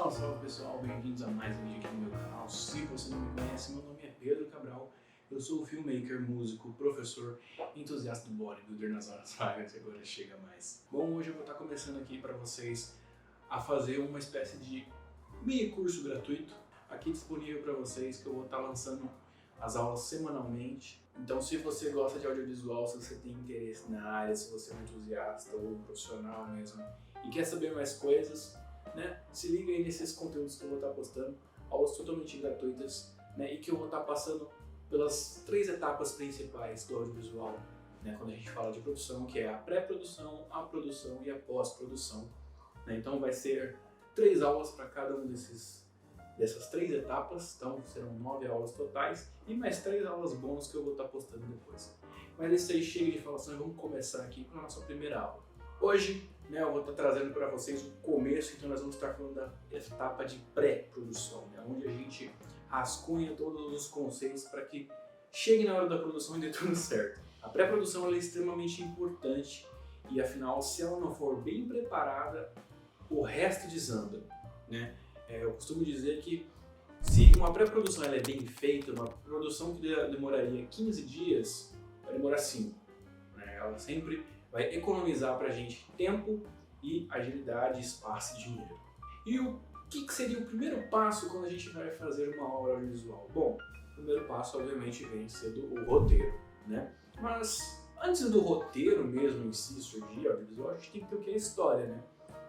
Salve, salve pessoal, bem-vindos a mais um vídeo aqui no meu canal. Se você não me conhece, meu nome é Pedro Cabral, eu sou filmmaker, músico, professor, entusiasta do bodybuilder nas horas vagas e agora chega mais. Bom, hoje eu vou estar começando aqui para vocês a fazer uma espécie de mini curso gratuito aqui disponível para vocês, que eu vou estar lançando as aulas semanalmente. Então, se você gosta de audiovisual, se você tem interesse na área, se você é um entusiasta ou um profissional mesmo e quer saber mais coisas, né, se liga aí nesses conteúdos que eu vou estar postando, aulas totalmente gratuitas, né, e que eu vou estar passando pelas 3 etapas principais do audiovisual, né, quando a gente fala de produção, que é a pré-produção, a produção e a pós-produção. Né, então vai ser 3 aulas para cada um dessas 3 etapas, então serão 9 aulas totais e mais 3 aulas bônus que eu vou estar postando depois. Mas isso aí chega de falação e vamos começar aqui com a nossa primeira aula. Hoje, né, eu vou estar trazendo para vocês o começo, então nós vamos estar falando da etapa de pré-produção, né, onde a gente rascunha todos os conceitos para que chegue na hora da produção e dê tudo certo. A pré-produção é extremamente importante e afinal, se ela não for bem preparada, o resto desanda, né? Eu costumo dizer que se uma pré-produção é bem feita, uma produção que demoraria 15 dias, vai demorar 5. Né? Ela sempre vai economizar para a gente tempo e agilidade, espaço e dinheiro. E o que seria o primeiro passo quando a gente vai fazer uma obra audiovisual? Bom, o primeiro passo obviamente vem sendo o roteiro, né? Mas antes do roteiro mesmo em si surgir audiovisual, a gente tem que ter o que é a história, né?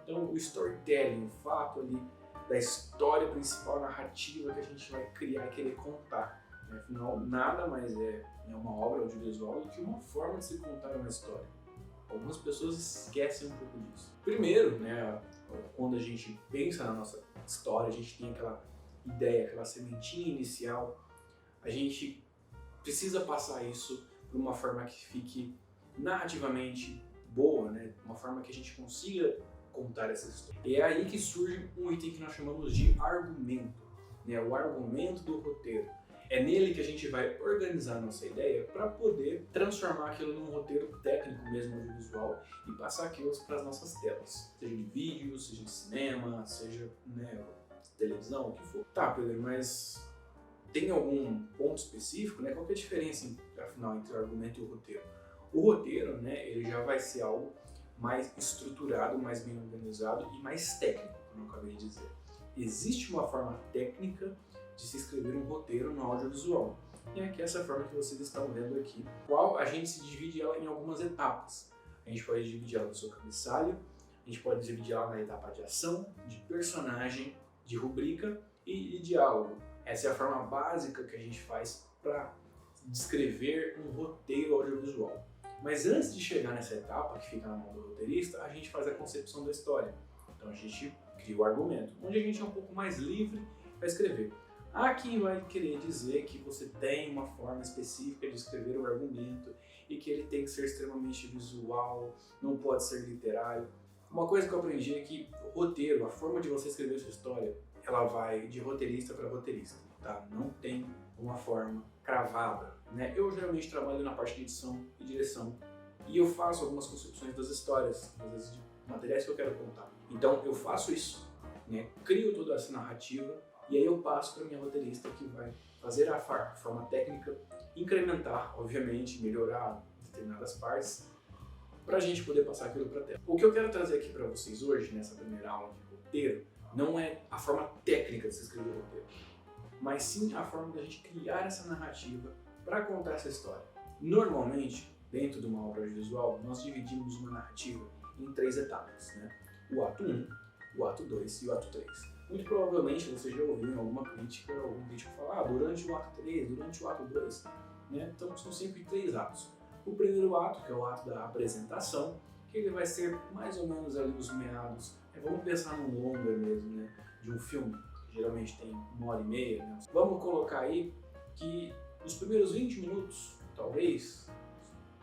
Então o storytelling, o fato ali da história principal, narrativa que a gente vai criar e querer contar. Afinal, nada mais é uma obra audiovisual do que uma forma de se contar uma história. Algumas pessoas esquecem um pouco disso. Primeiro, né, quando a gente pensa na nossa história, a gente tem aquela ideia, aquela sementinha inicial, a gente precisa passar isso por uma forma que fique narrativamente boa, né, uma forma que a gente consiga contar essa história. E é aí que surge um item que nós chamamos de argumento, né, o argumento do roteiro. É nele que a gente vai organizar a nossa ideia para poder transformar aquilo num roteiro técnico mesmo, audiovisual, e passar aquilo para as nossas telas, seja de vídeo, seja de cinema, seja, né, televisão, o que for. Tá, Pedro, mas tem algum ponto específico, né? Qual que é a diferença, afinal, entre o argumento e o roteiro? O roteiro, né, ele já vai ser algo mais estruturado, mais bem organizado e mais técnico, como eu acabei de dizer. Existe uma forma técnica de se escrever um roteiro no audiovisual, que é essa forma que vocês estão vendo aqui, qual a gente se divide ela em algumas etapas. A gente pode dividir ela no seu cabeçalho, a gente pode dividir ela na etapa de ação, de personagem, de rubrica e de diálogo. Essa é a forma básica que a gente faz para descrever um roteiro audiovisual. Mas antes de chegar nessa etapa, que fica na mão do roteirista, a gente faz a concepção da história. Então a gente cria o argumento, onde a gente é um pouco mais livre para escrever. Há quem vai querer dizer que você tem uma forma específica de escrever o argumento e que ele tem que ser extremamente visual, não pode ser literário. Uma coisa que eu aprendi é que o roteiro, a forma de você escrever sua história, ela vai de roteirista para roteirista, tá? Não tem uma forma cravada, né? Eu geralmente trabalho na parte de edição e direção e eu faço algumas concepções das histórias, às vezes de materiais que eu quero contar. Então eu faço isso, né? Crio toda essa narrativa e aí eu passo para minha roteirista que vai fazer a forma técnica, incrementar, obviamente, melhorar determinadas partes para a gente poder passar aquilo para a tela. O que eu quero trazer aqui para vocês hoje, nessa primeira aula de roteiro, não é a forma técnica de se escrever o roteiro, mas sim a forma da gente criar essa narrativa para contar essa história. Normalmente, dentro de uma obra audiovisual, nós dividimos uma narrativa em 3 etapas, né? O ato 1, o ato 2 e o ato 3. Muito provavelmente você já ouviu em alguma crítica, algum crítico falar, durante o ato 3, durante o ato 2, né? Então são sempre 3 atos. O primeiro ato, que é o ato da apresentação, que ele vai ser mais ou menos ali os meados, vamos pensar num longa mesmo, né? De um filme, que geralmente tem 1h30, né? Vamos colocar aí que os primeiros 20 minutos, talvez,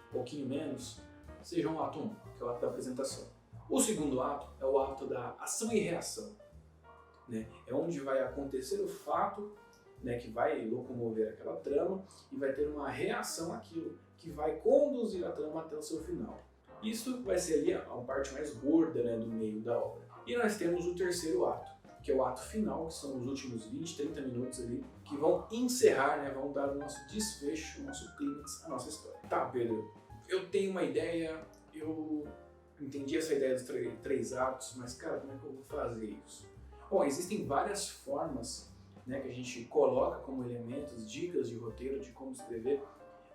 um pouquinho menos, sejam o ato 1, que é o ato da apresentação. O segundo ato é o ato da ação e reação, né? É onde vai acontecer o fato, né, que vai locomover aquela trama e vai ter uma reação àquilo que vai conduzir a trama até o seu final. Isso vai ser ali a parte mais gorda, né, do meio da obra. E nós temos o terceiro ato, que é o ato final, que são os últimos 20, 30 minutos ali, que vão encerrar, né, vão dar o nosso desfecho, o nosso clímax, a nossa história. Tá, Pedro, eu tenho uma ideia, eu entendi essa ideia dos três atos, mas cara, como é que eu vou fazer isso? Bom, existem várias formas, né, que a gente coloca como elementos, dicas de roteiro, de como escrever,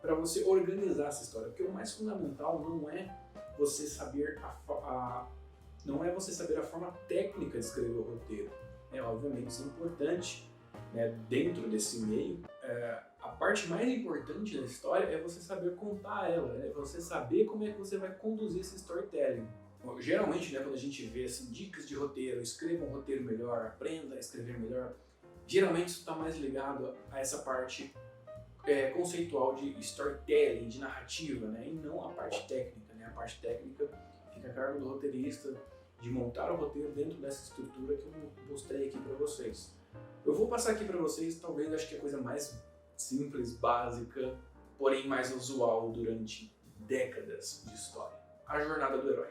para você organizar essa história, porque o mais fundamental não é você saber não é você saber a forma técnica de escrever o roteiro. Obviamente isso é importante, né, dentro desse meio. A parte mais importante da história é você saber contar ela, é você saber como é que você vai conduzir esse storytelling. Bom, geralmente, né, quando a gente vê assim, dicas de roteiro, escreva um roteiro melhor, aprenda a escrever melhor, geralmente isso está mais ligado a essa parte conceitual de storytelling, de narrativa, né, e não a parte técnica. Né? A parte técnica fica a cargo do roteirista, de montar o roteiro dentro dessa estrutura que eu mostrei aqui para vocês. Eu vou passar aqui para vocês, talvez acho que a coisa mais simples, básica, porém mais usual durante décadas de história. A jornada do herói.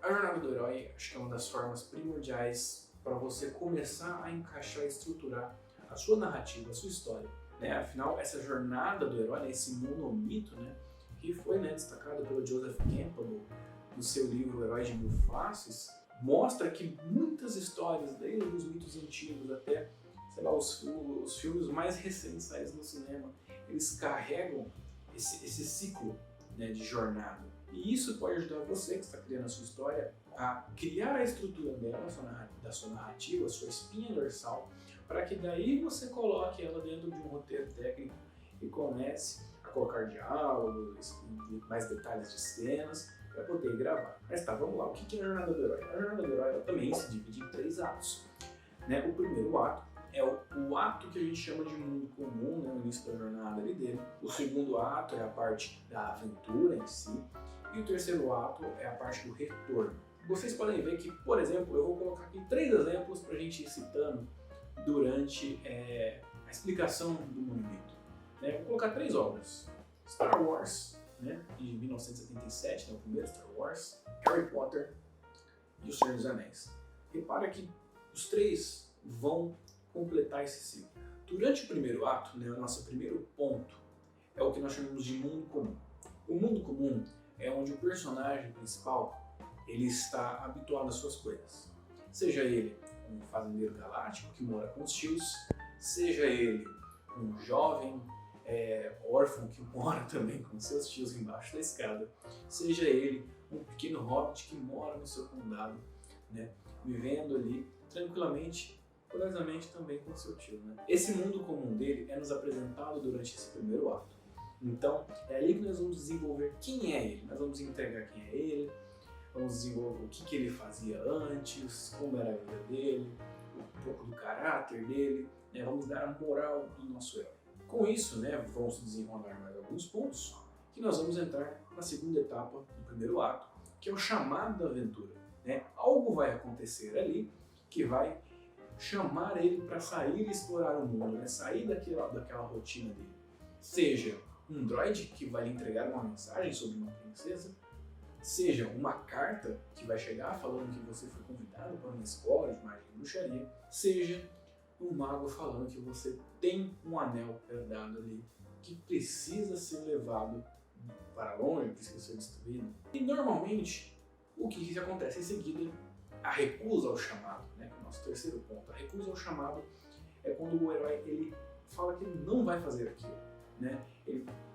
A jornada do herói acho que é uma das formas primordiais para você começar a encaixar e estruturar a sua narrativa, a sua história. Né? Afinal, essa jornada do herói, né, esse monomito, né, que foi, né, destacado pelo Joseph Campbell no seu livro O Herói de Mil Faces, mostra que muitas histórias, desde os mitos antigos até, sei lá, os filmes mais recentes saídos no cinema, eles carregam esse ciclo, né, de jornada. E isso pode ajudar você que está criando a sua história a criar a estrutura dela, da sua narrativa, a sua espinha dorsal, para que daí você coloque ela dentro de um roteiro técnico e comece a colocar diálogos e mais detalhes de cenas para poder gravar. Mas tá, vamos lá. O que é a jornada do herói? A jornada do herói ela também se divide em 3 atos. Né? O primeiro ato é o ato que a gente chama de mundo comum, né? No início da jornada ali dele. O segundo ato é a parte da aventura em si. E o terceiro ato é a parte do retorno. Vocês podem ver que, por exemplo, eu vou colocar aqui 3 exemplos para a gente ir citando durante a explicação do monumento. Né? Vou colocar 3 obras. Star Wars, né, de 1977, né, o primeiro Star Wars, Harry Potter e O Senhor dos Anéis. Repara que os 3 vão completar esse ciclo. Durante o primeiro ato, né, o nosso primeiro ponto é o que nós chamamos de mundo comum. O mundo comum é onde o personagem principal ele está habituado às suas coisas. Seja ele um fazendeiro galáctico que mora com os tios, seja ele um jovem órfão que mora também com seus tios embaixo da escada, seja ele um pequeno hobbit que mora no seu condado, né, vivendo ali tranquilamente, curiosamente também com seu tio. Né? Esse mundo comum dele é nos apresentado durante esse primeiro ato. Então, é ali que nós vamos desenvolver quem é ele, nós vamos entregar quem é ele, vamos desenvolver o que ele fazia antes, como era a vida dele, um pouco do caráter dele, né? Vamos dar a moral do nosso herói. Com isso, né, vamos desenrolar mais alguns pontos que nós vamos entrar na segunda etapa do primeiro ato, que é o chamado da aventura. Né? Algo vai acontecer ali que vai chamar ele para sair e explorar o mundo, né? Sair daquela rotina dele. Seja um droide que vai lhe entregar uma mensagem sobre uma princesa, seja uma carta que vai chegar falando que você foi convidado para uma escola de magia e bruxaria, seja um mago falando que você tem um anel herdado ali que precisa ser levado para longe, precisa ser destruído. E normalmente, o que acontece em seguida? A recusa ao chamado, né? Que é o nosso terceiro ponto. A recusa ao chamado é quando o herói ele fala que ele não vai fazer aquilo. Né?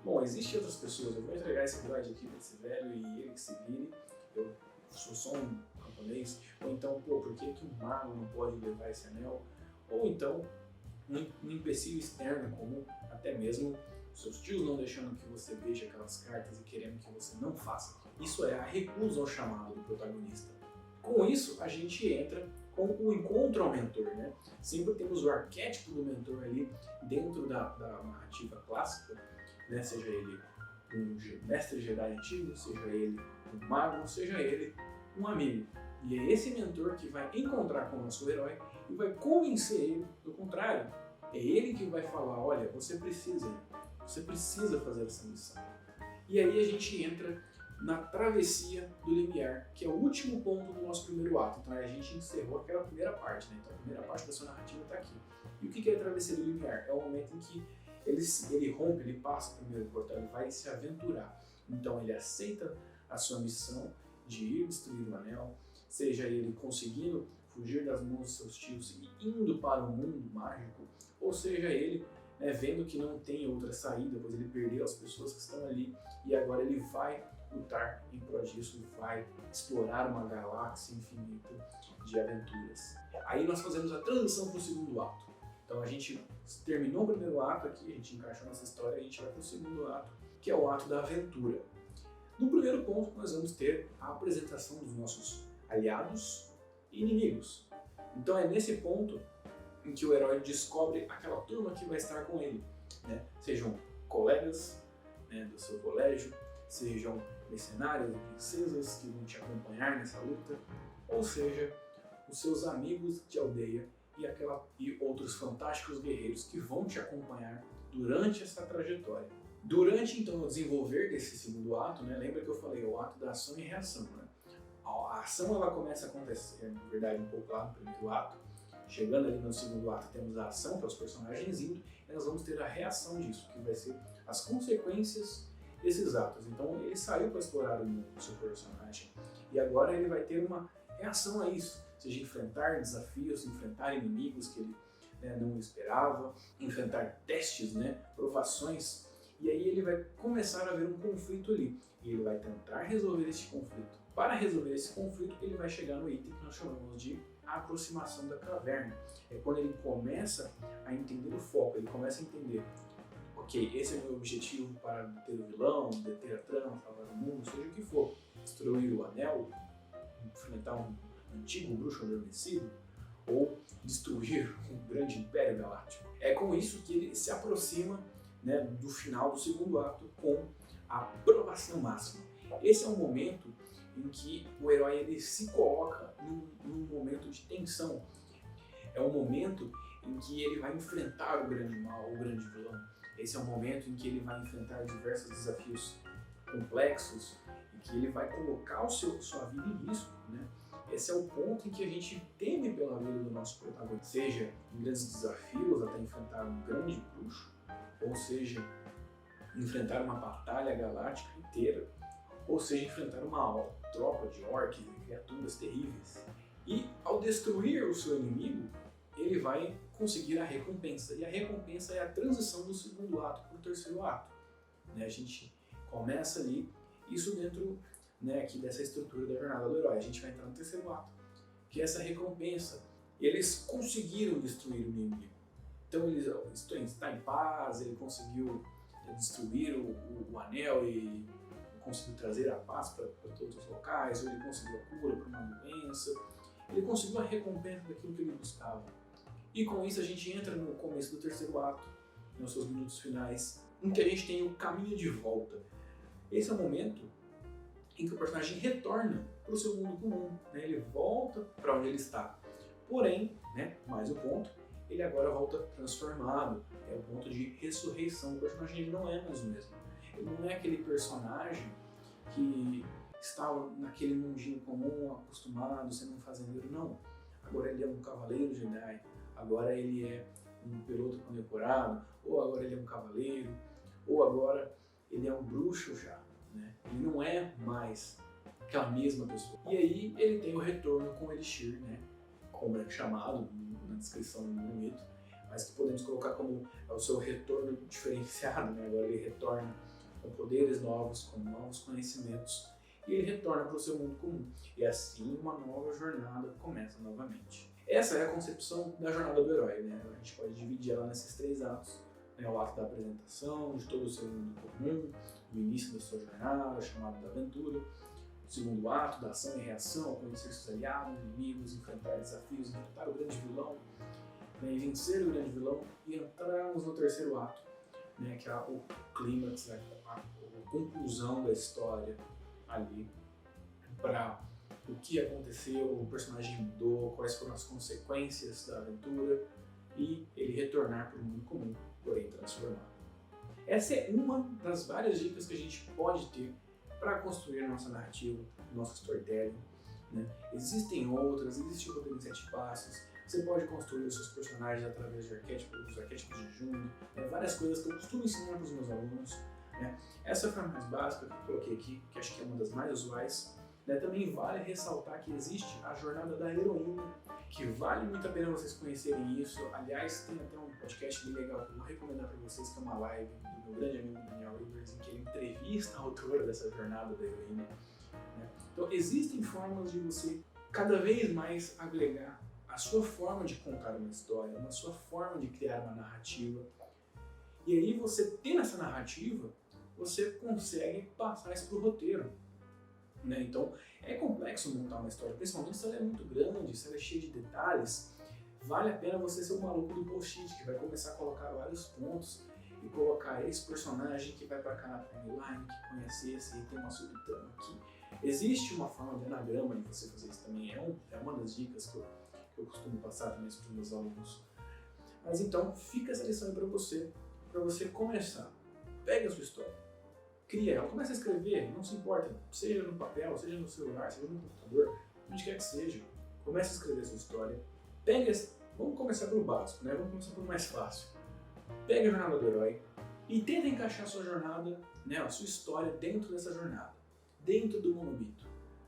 Bom, existem outras pessoas, eu vou entregar esse droid aqui para esse velho e ele que se vire, eu sou só um camponês, ou então, por que um mago não pode levar esse anel? Ou então, um empecilho externo, como até mesmo seus tios não deixando que você veja aquelas cartas e querendo que você não faça. Isso é a recusa ao chamado do protagonista. Com isso, a gente entra com o encontro ao mentor, né? Sempre temos o arquétipo do mentor ali dentro da narrativa clássica, né? Seja ele um mestre Jedi antigo, seja ele um mago, seja ele um amigo. E é esse mentor que vai encontrar com o nosso herói e vai convencer ele do contrário. É ele que vai falar, olha, você precisa fazer essa missão. E aí a gente entra na travessia do limiar, que é o último ponto do nosso primeiro ato. Então a gente encerrou aquela primeira parte, né? Então a primeira parte da sua narrativa está aqui. E o que é a travessia do limiar? É o momento em que ele rompe, ele passa o primeiro portal, ele vai se aventurar. Então ele aceita a sua missão de ir destruir o anel, seja ele conseguindo fugir das mãos dos seus tios e indo para o mundo mágico, ou seja ele vendo que não tem outra saída, pois ele perdeu as pessoas que estão ali e agora ele vai lutar em prol disso e vai explorar uma galáxia infinita de aventuras. Aí nós fazemos a transição para o segundo ato. Então a gente terminou o primeiro ato aqui, a gente encaixou nossa história e a gente vai para o segundo ato, que é o ato da aventura. No primeiro ponto nós vamos ter a apresentação dos nossos aliados e inimigos. Então é nesse ponto em que o herói descobre aquela turma que vai estar com ele, né? Sejam colegas do seu colégio, sejam mercenários e princesas que vão te acompanhar nessa luta, ou seja, os seus amigos de aldeia e outros fantásticos guerreiros que vão te acompanhar durante essa trajetória. Durante então o desenvolver desse segundo ato, lembra que eu falei, o ato da ação e reação, A ação ela começa a acontecer, na verdade, um pouco lá no primeiro ato. Chegando ali no segundo ato, temos a ação, que é os personagens indo, e nós vamos ter a reação disso, que vai ser as consequências desses atos. Então ele saiu para explorar o mundo do seu personagem, e agora ele vai ter uma reação a isso, seja enfrentar desafios, enfrentar inimigos que ele não esperava, enfrentar testes, provações, e aí ele vai começar a ver um conflito ali, e ele vai tentar resolver esse conflito. Para resolver esse conflito, ele vai chegar no item que nós chamamos de aproximação da caverna. É quando ele começa a entender o foco, ele começa a entender, ok, esse é o meu objetivo para deter o vilão, deter a trama, salvar o mundo, seja o que for, destruir o anel, enfrentar um antigo bruxo adormecido, ou destruir um grande império galáctico. É com isso que ele se aproxima do final do segundo ato com a aprovação máxima. Esse é um momento em que o herói ele se coloca num momento de tensão. É um momento em que ele vai enfrentar o grande mal, o grande vilão. Esse é um momento em que ele vai enfrentar diversos desafios complexos e que ele vai colocar sua vida em risco, Esse é o ponto em que a gente teme pela vida do nosso protagonista, seja em grandes desafios até enfrentar um grande bruxo, ou seja, enfrentar uma batalha galáctica inteira, ou seja, enfrentar uma tropa de orcs e criaturas terríveis. E ao destruir o seu inimigo, ele vai conseguir a recompensa. E a recompensa é a transição do segundo ato para o terceiro ato. A gente começa ali, isso dentro aqui dessa estrutura da jornada do herói. A gente vai entrar no terceiro ato, que é essa recompensa. Eles conseguiram destruir o inimigo. Então ele está em paz, ele conseguiu destruir o anel e conseguiu trazer a paz para todos os locais, ou ele conseguiu a cura para uma doença, ele conseguiu a recompensa daquilo que ele buscava. E com isso a gente entra no começo do terceiro ato, nos seus minutos finais, em que a gente tem o caminho de volta. Esse é o momento em que o personagem retorna para o seu mundo comum, ele volta para onde ele está. Porém, mais um ponto, ele agora volta transformado, é o ponto de ressurreição. O personagem ele não é mais o mesmo. Ele não é aquele personagem que estava naquele mundinho comum, acostumado, sendo um fazendeiro, não. Agora ele é um cavaleiro Jedi, agora ele é um piloto condecorado, ou agora ele é um cavaleiro, ou agora ele é um bruxo já, Ele não é mais aquela mesma pessoa. E aí ele tem o retorno com o Elixir, como é chamado na descrição do mito, mas que podemos colocar como o seu retorno diferenciado, Agora ele retorna com poderes novos, com novos conhecimentos, e ele retorna para o seu mundo comum. E assim uma nova jornada começa novamente. Essa é a concepção da jornada do herói, A gente pode dividir ela nesses três atos, O ato da apresentação de todo o seu mundo comum, o início da sua jornada, chamado da aventura, o segundo ato, da ação e reação, conhecer seus aliados, inimigos, enfrentar desafios, enfrentar o grande vilão, e vencer o grande vilão, e entramos no terceiro ato, que é o clímax, a conclusão da história ali, para o que aconteceu, o personagem mudou, quais foram as consequências da aventura, e ele retornar para o mundo comum, porém transformado. Essa é uma das várias dicas que a gente pode ter para construir a nossa narrativa, nosso storytelling, né? Existem outras, existe o roteiro em 7 passos. Você pode construir os seus personagens através de arquétipos, dos arquétipos de Jung, né? Várias coisas que eu costumo ensinar para os meus alunos, né? Essa foi a mais básica que eu coloquei aqui, que acho que é uma das mais usuais. Né? Também vale ressaltar que existe a jornada da heroína, que vale muito a pena vocês conhecerem isso. Aliás, tem até um podcast bem legal que eu vou recomendar para vocês, que é uma live do meu grande amigo Daniel Rivers, em que ele entrevista a autora dessa jornada da heroína. Né? Então, existem formas de você cada vez mais agregar a sua forma de contar uma história, a sua forma de criar uma narrativa. E aí, você tendo essa narrativa, você consegue passar isso para o roteiro. Né? Então, é complexo montar uma história, principalmente se ela é muito grande, se ela é cheia de detalhes. Vale a pena você ser o maluco do post-it, que vai começar a colocar vários pontos e colocar esse personagem que vai para cá na timeline, que conhece esse e tem uma subtrama aqui. Existe uma forma de anagrama de você fazer isso também, é uma das dicas que eu costumo passar também para os meus alunos. Mas então, fica essa lição aí para você começar. Pega a sua história. Cria ela, começa a escrever, não se importa, seja no papel, seja no celular, seja no computador, onde quer que seja. Comece a escrever a sua história. Vamos começar pelo básico, né? Vamos começar pelo mais fácil. Pega a jornada do herói e tenta encaixar a sua jornada, né, a sua história dentro dessa jornada, dentro do monobito.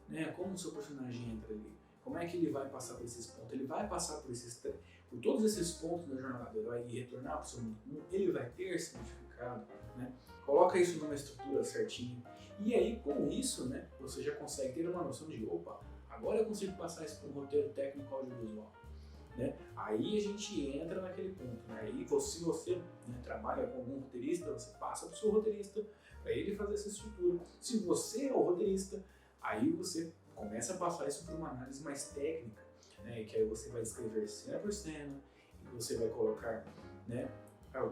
Né? Como o seu personagem entra ali, como é que ele vai passar por esses pontos, ele vai passar por todos esses pontos da jornada do herói e retornar para o seu mundo comum, ele vai ter significado, né? Coloca isso numa estrutura certinha. E aí, com isso, né, você já consegue ter uma noção de, opa, agora eu consigo passar isso para um roteiro técnico audiovisual. Né? Aí a gente entra naquele ponto. Né? Aí, se você trabalha com algum roteirista, você passa para o seu roteirista, para ele fazer essa estrutura. Se você é o roteirista, aí você começa a passar isso para uma análise mais técnica, né? Que aí você vai escrever cena por cena, e você vai colocar, né,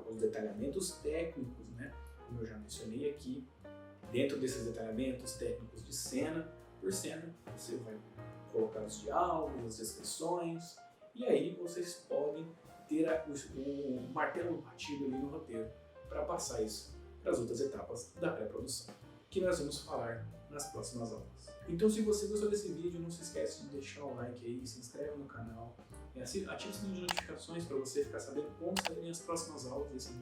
os detalhamentos técnicos, né? Como eu já mencionei aqui, dentro desses detalhamentos técnicos de cena por cena, você vai colocar os diálogos, as descrições, e aí vocês podem ter o martelo batido ali no roteiro para passar isso para as outras etapas da pré-produção, que nós vamos falar nas próximas aulas. Então, se você gostou desse vídeo, não se esquece de deixar o like aí, se inscreve no canal, ative o sininho de notificações para você ficar sabendo quando saírem as próximas aulas desse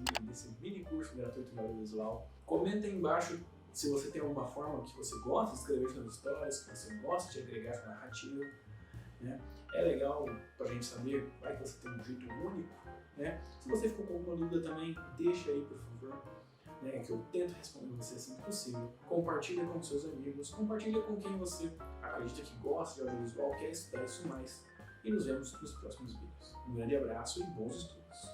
mini curso gratuito de audiovisual. Comenta aí embaixo se você tem alguma forma que você gosta de escrever suas histórias, que você gosta de agregar sua narrativa. Né? É legal para a gente saber, vai que você tem um jeito único. Né? Se você ficou com alguma dúvida também, deixa aí, por favor. Né, que eu tento responder você assim que possível. Compartilha com seus amigos, compartilha com quem você acredita que gosta de audiovisual, quer estudar isso mais. E nos vemos nos próximos vídeos. Um grande abraço e bons estudos!